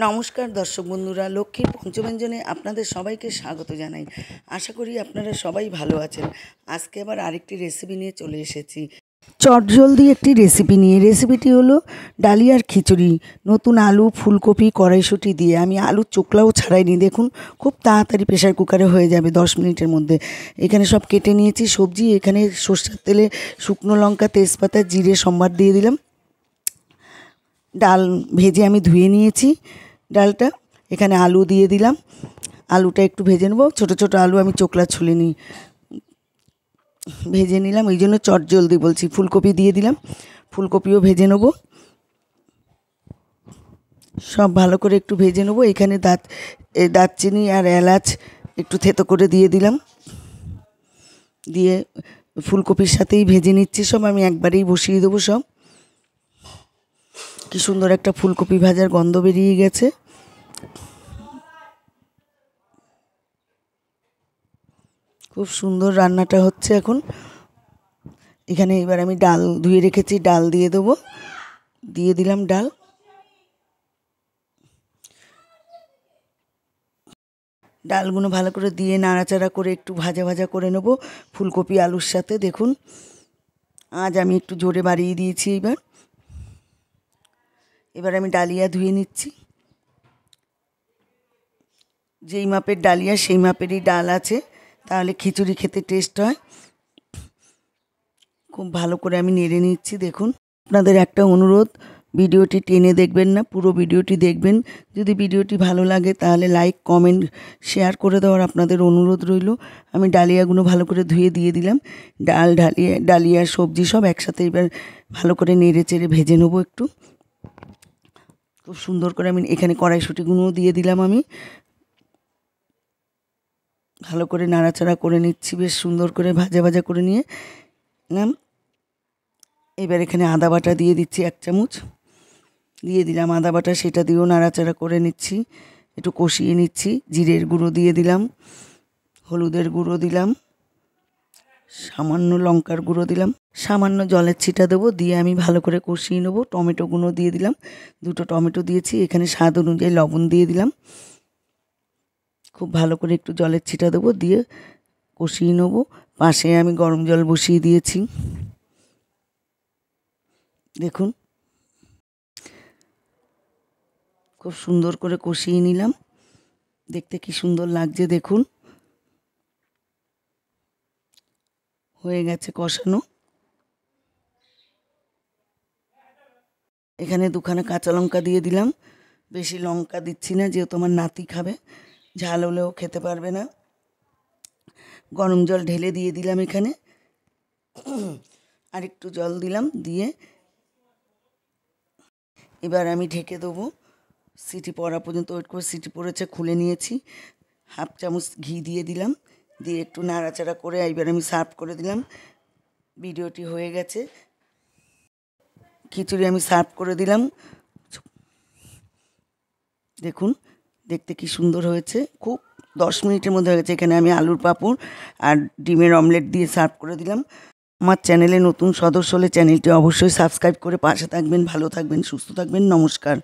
নমস্কার দর্শক বন্ধুরা, লক্ষ্মীর পঞ্চব্যঞ্জনে আপনাদের সবাইকে স্বাগত জানাই। আশা করি আপনারা সবাই ভালো আছেন। আজকে আবার আরেকটি রেসিপি নিয়ে চলে এসেছি, চটজলদি একটি রেসিপি নিয়ে। রেসিপিটি হলো ডালিয়ার খিচুড়ি। নতুন আলু, ফুলকপি, কড়াইশুঁটি দিয়ে, আমি আলুর চোকলাও ছাড়াইনি। দেখুন, খুব তাড়াতাড়ি প্রেশার কুকারে হয়ে যাবে 10 মিনিটের মধ্যে। এখানে সব কেটে নিয়েছি সবজি। এখানে সর্ষের তেলে শুকনো লঙ্কা, তেজপাতা, জিরে সম্বার দিয়ে দিলাম। ডাল ভেজে আমি ধুয়ে নিয়েছি ডালটা। এখানে আলু দিয়ে দিলাম, আলুটা একটু ভেজে নেবো। ছোটো ছোটো আলু আমি চোকলা ছুলে নিই, ভেজে নিলাম, ওই জন্য চটজলদি বলছি। ফুলকপি দিয়ে দিলাম, ফুলকপিও ভেজে নেবো। সব ভালো করে একটু ভেজে নেবো। এখানে দারচিনি আর এলাচ একটু থেতো করে দিয়ে দিলাম, দিয়ে ফুলকপির সাথেই ভেজে নিচ্ছি। সব আমি একবারেই বসিয়ে দেবো সব। কি সুন্দর একটা ফুলকপি ভাজার গন্ধ বেরিয়ে গেছে। খুব সুন্দর রান্নাটা হচ্ছে এখন। এখানে এবার আমি ডাল ধুয়ে রেখেছি, ডাল দিয়ে দেবো। দিয়ে দিলাম ডাল। ডালগুলো ভালো করে দিয়ে নাড়াচাড়া করে একটু ভাজা ভাজা করে নেব ফুলকপি আলুর সাথে। দেখুন, আজ আমি একটু জোরে বাড়িয়ে দিয়েছি। এবার আমি ডালিয়া ধুয়ে নিচ্ছি। যেই মাপের ডালিয়া সেই মাপেরই ডাল আছে, তাহলে খিচুড়ি খেতে টেস্ট হয়। খুব ভালো করে আমি নেড়ে নিচ্ছি। দেখুন, আপনাদের একটা অনুরোধ, ভিডিওটি টেনে দেখবেন না, পুরো ভিডিওটি দেখবেন। যদি ভিডিওটি ভালো লাগে তাহলে লাইক, কমেন্ট, শেয়ার করে দেওয়ার আপনাদের অনুরোধ রইল। আমি ডালিয়াগুলো ভালো করে ধুয়ে দিয়ে দিলাম। ডালিয়া সবজি সব একসাথে এবার ভালো করে নেড়ে চেড়ে ভেজে নেবো একটু। খুব সুন্দর করে আমি এখানে কড়াইশুঁটিগুলোও দিয়ে দিলাম। আমি ভালো করে নাড়াচাড়া করে নিচ্ছি, বেশ সুন্দর করে ভাজা ভাজা করে নিয়ে নিলাম। এবার এখানে আদা বাটা দিয়ে দিচ্ছি 1 চামচ, দিয়ে দিলাম আদা বাটা। সেটা দিয়েও নাড়াচাড়া করে নিচ্ছি, একটু কষিয়ে নিচ্ছি। জিরের গুঁড়ো দিয়ে দিলাম, হলুদের গুঁড়ো দিলাম, সামান্য লঙ্কার গুঁড়ো দিলাম, সামান্য জলের ছিটা দেবো। দিয়ে আমি ভালো করে কষিয়ে নেবো। টমেটোগুলো দিয়ে দিলাম, 2টো টমেটো দিয়েছি। এখানে স্বাদ অনুযায়ী লবণ দিয়ে দিলাম। খুব ভালো করে একটু জলের ছিটা দেবো, দিয়ে কষিয়ে নেবো। পাশে আমি গরম জল বসিয়ে দিয়েছি। দেখুন, খুব সুন্দর করে কষিয়ে নিলাম। দেখতে কি সুন্দর লাগছে। দেখুন, হয়ে গেছে কষানো। এখানে 2খানা কাঁচা লঙ্কা দিয়ে দিলাম। বেশি লঙ্কা দিচ্ছি না, যেহেতু আমার নাতি খাবে, ঝাল হলেও খেতে পারবে না। গরম জল ঢেলে দিয়ে দিলাম এখানে, আর একটু জল দিলাম। দিয়ে এবার আমি ঢেকে দেবো। সিটি পড়া পর্যন্ত ওয়েট করে, সিটি পড়েছে, খুলে নিয়েছি। 1/2 চামচ ঘি দিয়ে দিলাম, দিয়ে একটু নাড়াচাড়া করে এবার আমি সার্ভ করে দিলাম। ভিডিওটি হয়ে গেছে, খিচুড়ি আমি সার্ভ করে দিলাম। দেখুন, দেখতে কি সুন্দর হয়েছে। খুব 10 মিনিটের মধ্যে হয়ে গেছে। এখানে আমি আলুর পাঁপড় আর ডিমের অমলেট দিয়ে সার্ভ করে দিলাম। আমার চ্যানেলে নতুন সদস্য হলে চ্যানেলটি অবশ্যই সাবস্ক্রাইব করে পাশে থাকবেন। ভালো থাকবেন, সুস্থ থাকবেন। নমস্কার।